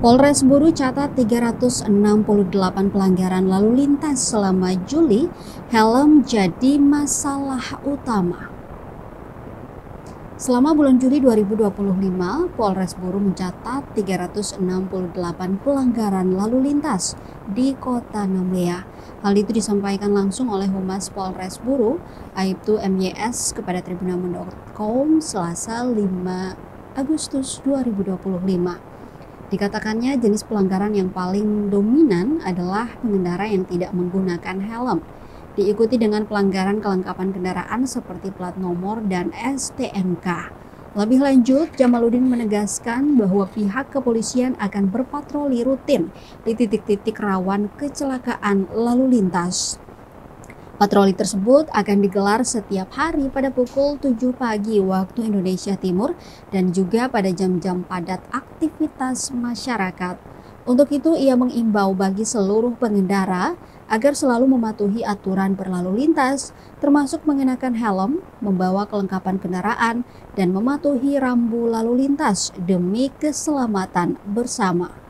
Polres Buru catat 368 pelanggaran lalu lintas selama Juli, helm jadi masalah utama. Selama bulan Juli 2025, Polres Buru mencatat 368 pelanggaran lalu lintas di Kota Namlia. Hal itu disampaikan langsung oleh Humas Polres Buru, Aibtu MYS kepada Tribunama.com Selasa 5 Agustus 2025. Dikatakannya jenis pelanggaran yang paling dominan adalah pengendara yang tidak menggunakan helm, diikuti dengan pelanggaran kelengkapan kendaraan seperti plat nomor dan STNK. Lebih lanjut, Jamaluddin menegaskan bahwa pihak kepolisian akan berpatroli rutin di titik-titik rawan kecelakaan lalu lintas. Patroli tersebut akan digelar setiap hari pada pukul 7 pagi waktu Indonesia Timur dan juga pada jam-jam padat aktivitas masyarakat. Untuk itu, ia mengimbau bagi seluruh pengendara agar selalu mematuhi aturan berlalu lintas, termasuk mengenakan helm, membawa kelengkapan kendaraan, dan mematuhi rambu lalu lintas demi keselamatan bersama.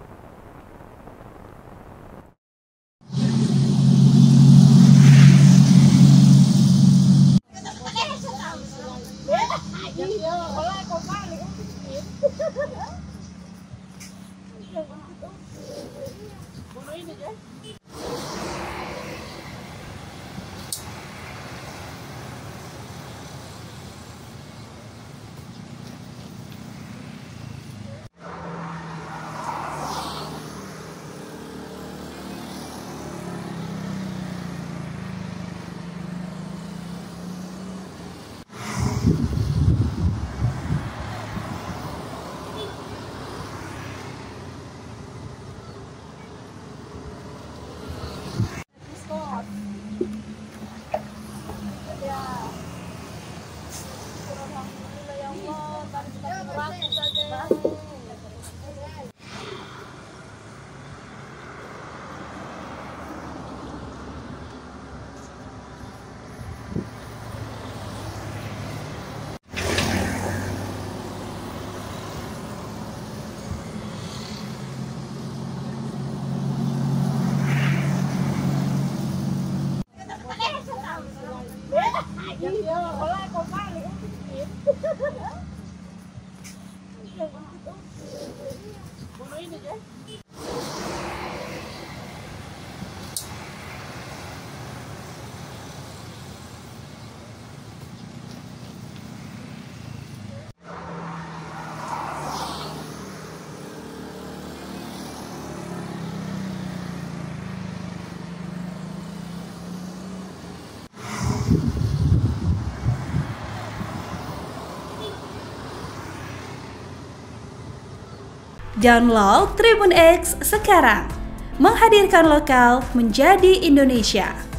Download Tribun X sekarang, menghadirkan lokal menjadi Indonesia.